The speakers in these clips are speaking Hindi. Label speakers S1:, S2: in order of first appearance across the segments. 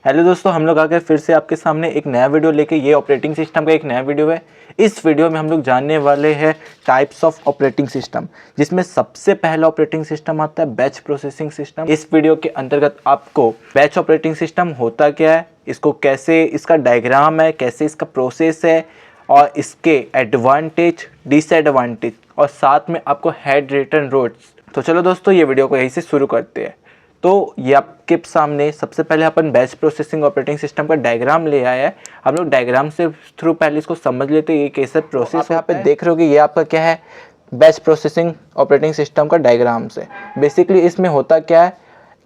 S1: हेलो दोस्तों, हम लोग आकर फिर से आपके सामने एक नया वीडियो लेके, ये ऑपरेटिंग सिस्टम का एक नया वीडियो है। इस वीडियो में हम लोग जानने वाले हैं टाइप्स ऑफ ऑपरेटिंग सिस्टम, जिसमें सबसे पहला ऑपरेटिंग सिस्टम आता है बैच प्रोसेसिंग सिस्टम। इस वीडियो के अंतर्गत आपको बैच ऑपरेटिंग सिस्टम होता क्या है, इसको कैसे, इसका डायग्राम है, कैसे इसका प्रोसेस है और इसके एडवांटेज, डिसएडवांटेज और साथ में आपको हेड रिटर्न रोड्स। तो चलो दोस्तों, ये वीडियो को यहीं से शुरू करते हैं। तो ये आपके सामने सबसे पहले अपन बैच प्रोसेसिंग ऑपरेटिंग सिस्टम का डायग्राम ले आया है। हम लोग डायग्राम से थ्रू पहले इसको समझ लेते हैं ये कैसे प्रोसेस है। यहाँ पे देख रहे हो कि ये आपका क्या है, बैच प्रोसेसिंग ऑपरेटिंग सिस्टम का डायग्राम से। बेसिकली इसमें होता क्या है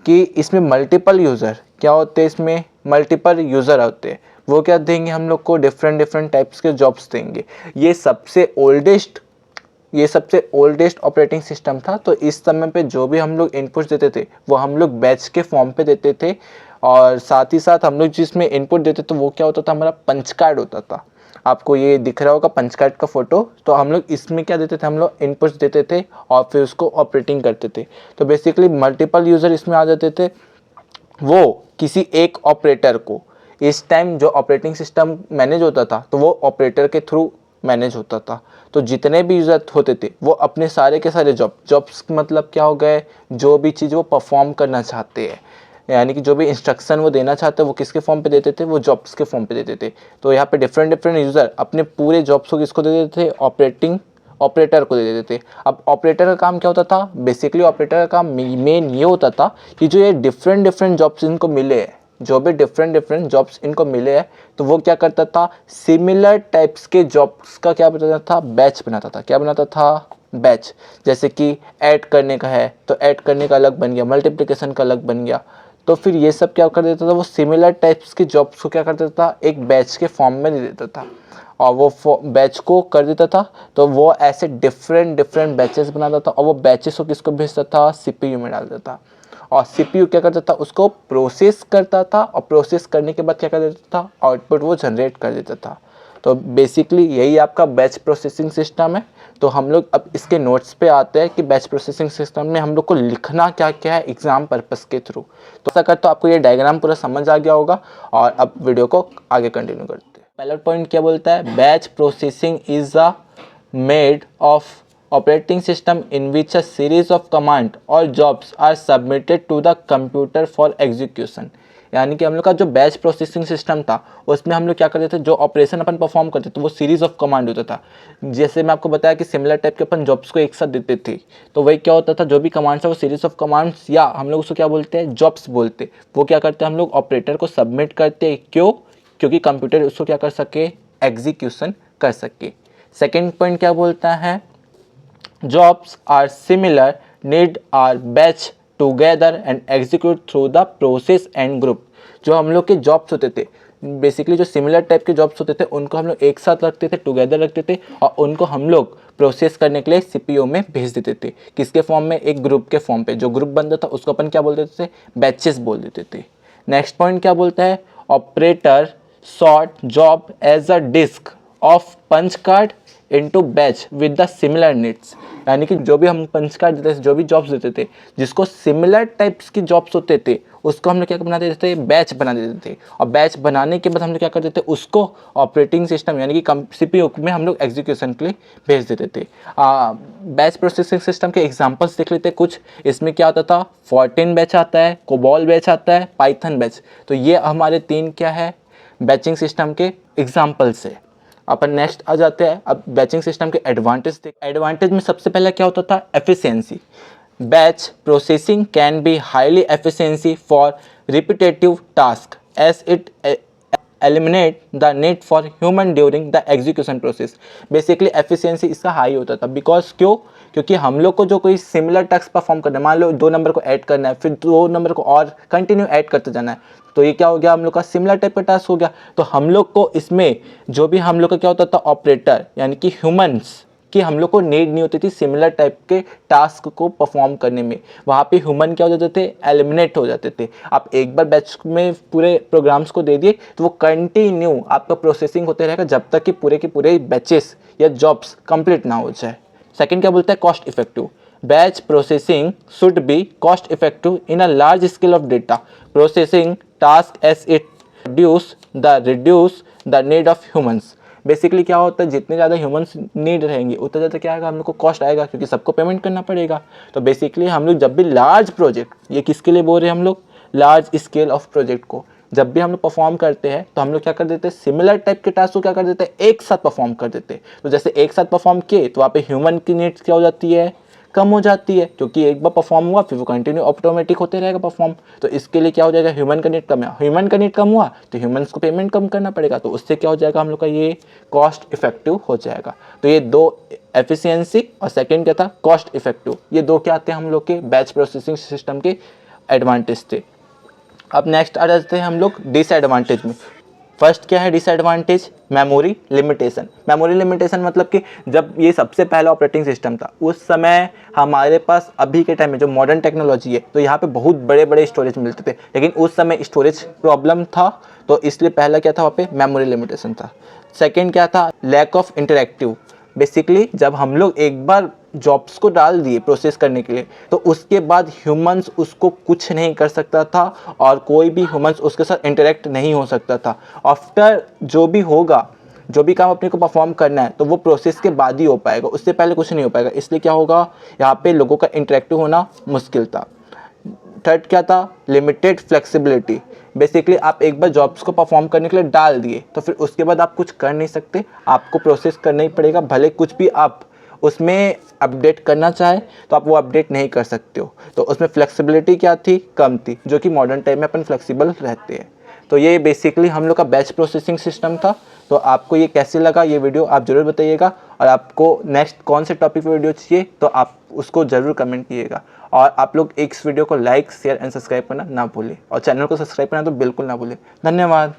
S1: कि इसमें मल्टीपल यूज़र क्या होते हैं, इसमें मल्टीपल यूज़र होते हैं। वो क्या देंगे, हम लोग को डिफरेंट टाइप्स के जॉब्स देंगे। ये सबसे ओल्डेस्ट ऑपरेटिंग सिस्टम था। तो इस समय पे जो भी हम लोग इनपुट देते थे वो हम लोग बैच के फॉर्म पे देते थे, और साथ ही साथ हम लोग जिसमें इनपुट देते थे वो क्या होता था, हमारा पंच कार्ड होता था। आपको ये दिख रहा होगा पंच कार्ड का फोटो। तो हम लोग इसमें क्या देते थे, हम लोग इनपुट्स देते थे और फिर उसको ऑपरेटिंग करते थे। तो बेसिकली मल्टीपल यूज़र इसमें आ जाते थे। वो किसी एक ऑपरेटर को, इस टाइम जो ऑपरेटिंग सिस्टम मैनेज होता था तो वो ऑपरेटर के थ्रू मैनेज होता था। तो जितने भी यूज़र होते थे वो अपने सारे के सारे जॉब्स मतलब क्या हो गए, जो भी चीज़ वो परफॉर्म करना चाहते हैं, यानी कि जो भी इंस्ट्रक्शन वो देना चाहते हैं वो किसके फॉर्म पे देते थे, वो जॉब्स के फॉर्म पे देते थे। तो यहाँ पे डिफरेंट यूज़र अपने पूरे जॉब्स को किसको दे देते थे, ऑपरेटर को दे देते थे। अब ऑपरेटर का काम क्या होता था, बेसिकली ऑपरेटर का काम मेन ये होता था कि जो ये डिफरेंट जॉब्स इनको मिले हैं, जो भी डिफरेंट जॉब्स इनको मिले हैं, तो वो क्या करता था, सिमिलर टाइप्स के जॉब्स का क्या बनाता था, बैच बनाता था। क्या बनाता था, बैच। जैसे कि ऐड करने का है तो ऐड करने का अलग बन गया, मल्टीप्लिकेशन का अलग बन गया। तो फिर ये सब क्या कर देता था, वो सिमिलर टाइप्स के जॉब्स को क्या कर देता था, एक बैच के फॉर्म में दे देता था और वो बैच को कर देता था। तो वो ऐसे डिफरेंट बैचेस बनाता था और वो बैचेस को किसको भेजता था, सीपीयू में डाल देता था। और सीपीयू क्या करता था, उसको प्रोसेस करता था और प्रोसेस करने के बाद क्या कर देता था, आउटपुट वो जनरेट कर देता था। तो बेसिकली यही आपका बैच प्रोसेसिंग सिस्टम है। तो हम लोग अब इसके नोट्स पे आते हैं कि बैच प्रोसेसिंग सिस्टम में हम लोग को लिखना क्या क्या है एग्जाम पर्पस के थ्रू। तो ऐसा कर तो आपको ये डायग्राम पूरा समझ आ गया होगा। और अब वीडियो को आगे कंटिन्यू करते हैं। पहला पॉइंट क्या बोलता है, batch processing is a made of operating system in which a series of command और jobs are submitted to the computer for execution। यानी कि हम लोग का जो बैच प्रोसेसिंग सिस्टम था उसमें हम लोग क्या करते थे, जो ऑपरेशन अपन परफॉर्म करते थे वो सीरीज ऑफ कमांड होता था। जैसे मैं आपको बताया कि सिमिलर टाइप के अपन जॉब्स को एक साथ देते थे, तो वही क्या होता था, जो भी कमांड्स था वो सीरीज ऑफ कमांड्स, या हम लोग उसको क्या बोलते हैं, जॉब्स बोलते। वो क्या करते हैं, हम लोग ऑपरेटर को सबमिट करते हैं। क्यों, क्योंकि कंप्यूटर उसको क्या कर सके, एग्जीक्यूशन कर सके। सेकेंड पॉइंट क्या बोलता है, jobs are similar need are batch together and execute through the process and group। जो हम लोग के जॉब्स होते थे, बेसिकली जो सिमिलर टाइप के जॉब्स होते थे उनको हम लोग एक साथ रखते थे, टुगेदर रखते थे और उनको हम लोग प्रोसेस करने के लिए सीपीयू में भेज देते थे। किसके फॉर्म में, एक ग्रुप के फॉर्म पे। जो ग्रुप बनता था उसको अपन क्या बोल देते थे, बैचेस बोल देते थे। नेक्स्ट पॉइंट क्या बोलता है, operator sort job as a disk of punch card into batch with the similar needs. यानी कि जो भी हम पंच कार्ड देते थे, जो भी जॉब्स देते थे, जिसको सिमिलर टाइप्स की जॉब्स होते थे उसको हम लोग क्या बना देते थे, बैच बना देते थे। और बैच बनाने के बाद हम लोग क्या करते थे, उसको ऑपरेटिंग सिस्टम यानी कि सीपीयू में हम लोग एग्जीक्यूशन के लिए भेज देते थे। बैच प्रोसेसिंग सिस्टम के एग्जांपल्स देख लेते हैं कुछ। इसमें क्या आता था, फोर्टिन बैच आता है, कोबॉल बैच आता है, पाइथन बैच। तो ये हमारे तीन क्या है, बैचिंग सिस्टम के एग्जाम्पल्स है। अपन नेक्स्ट आ जाते हैं। अब बैचिंग सिस्टम के एडवांटेज देख। एडवांटेज में सबसे पहला क्या होता था, efficiency. Batch processing can be highly efficiency for repetitive task as it eliminate the need for human during the execution process. Basically efficiency इसका हाई होता था। बिकॉज क्यों, क्योंकि हम लोग को जो कोई सिमिलर टास्क परफॉर्म करना है, मान लो 2 नंबर को ऐड करना है, फिर 2 नंबर को और कंटिन्यू ऐड करते जाना है, तो ये क्या हो गया, हम लोग का सिमिलर टाइप का टास्क हो गया। तो हम लोग को इसमें जो भी हम लोग का क्या होता था, ऑपरेटर यानी कि ह्यूमंस कि हम लोग को नीड नहीं होती थी सिमिलर टाइप के टास्क को परफॉर्म करने में। वहाँ पे ह्यूमन क्या हो जाते थे, एलिमिनेट हो जाते थे। आप एक बार बैच में पूरे प्रोग्राम्स को दे दिए तो वो कंटिन्यू आपका प्रोसेसिंग होते रहेगा जब तक कि पूरे के पूरे बैचेस या जॉब्स कंप्लीट ना हो जाए। सेकंड क्या बोलता है, cost effective. Batch processing should be cost effective in a large scale of data processing task as it reduce the need of humans. Basically क्या होता है, जितने ज़्यादा ह्यूमंस नीड रहेंगे उतना ज़्यादा क्या आएगा, हम लोग को कॉस्ट आएगा, क्योंकि सबको पेमेंट करना पड़ेगा। तो बेसिकली हम लोग जब भी लार्ज प्रोजेक्ट, ये किसके लिए बोल रहे हैं हम लोग, लार्ज स्केल ऑफ प्रोजेक्ट को जब भी हम लोग परफॉर्म करते हैं तो हम लोग क्या कर देते हैं, सिमिलर टाइप के टास्क को क्या कर देते हैं, एक साथ परफॉर्म कर देते हैं। तो जैसे एक साथ परफॉर्म किए तो वहाँ पे ह्यूमन की नीड्स क्या हो जाती है, कम हो जाती है, क्योंकि एक बार परफॉर्म हुआ फिर वो कंटिन्यू ऑटोमेटिक होते रहेगा परफॉर्म। तो इसके लिए क्या हो जाएगा, ह्यूमन का नीड कम है, ह्यूमन का नीड कम हुआ तो ह्यूमंस को पेमेंट कम करना पड़ेगा, तो उससे क्या हो जाएगा, हम लोग का ये कॉस्ट इफेक्टिव हो जाएगा। तो ये दो, एफिशिएंसी और सेकेंड क्या था, कॉस्ट इफेक्टिव, ये दो क्या आते हैं हम लोग के बैच प्रोसेसिंग सिस्टम के एडवांटेज थे। अब नेक्स्ट आ जाते हैं हम लोग डिसएडवांटेज में। फर्स्ट क्या है disadvantage, memory limitation. Memory limitation मतलब कि जब ये सबसे पहला ऑपरेटिंग सिस्टम था उस समय हमारे पास, अभी के टाइम में जो मॉडर्न टेक्नोलॉजी है तो यहाँ पे बहुत बड़े बड़े स्टोरेज मिलते थे, लेकिन उस समय स्टोरेज प्रॉब्लम था, तो इसलिए पहला क्या था, वहाँ पे मेमोरी लिमिटेशन था। सेकेंड क्या था, लैक ऑफ इंटरैक्टिव। बेसिकली जब हम लोग एक बार जॉब्स को डाल दिए प्रोसेस करने के लिए तो उसके बाद ह्यूमंस उसको कुछ नहीं कर सकता था और कोई भी ह्यूमंस उसके साथ इंटरेक्ट नहीं हो सकता था। आफ्टर जो भी होगा, जो भी काम अपने को परफॉर्म करना है तो वो प्रोसेस के बाद ही हो पाएगा, उससे पहले कुछ नहीं हो पाएगा। इसलिए क्या होगा, यहाँ पे लोगों का इंटरेक्टिव होना मुश्किल था। थर्ड क्या था, लिमिटेड फ्लेक्सिबिलिटी। बेसिकली आप एक बार जॉब्स को परफॉर्म करने के लिए डाल दिए तो फिर उसके बाद आप कुछ कर नहीं सकते, आपको प्रोसेस करना ही पड़ेगा, भले कुछ भी आप उसमें अपडेट करना चाहे तो आप वो अपडेट नहीं कर सकते हो। तो उसमें फ्लेक्सिबिलिटी क्या थी, कम थी, जो कि मॉडर्न टाइम में अपन फ्लेक्सिबल रहते हैं। तो ये बेसिकली हम लोग का बैच प्रोसेसिंग सिस्टम था। तो आपको ये कैसे लगा ये वीडियो आप ज़रूर बताइएगा, और आपको नेक्स्ट कौन से टॉपिक पर वीडियो चाहिए तो आप उसको ज़रूर कमेंट कीजिएगा। और आप लोग इस वीडियो को लाइक, शेयर एंड सब्सक्राइब करना ना भूलें, और चैनल को सब्सक्राइब करना तो बिल्कुल ना भूलें। धन्यवाद।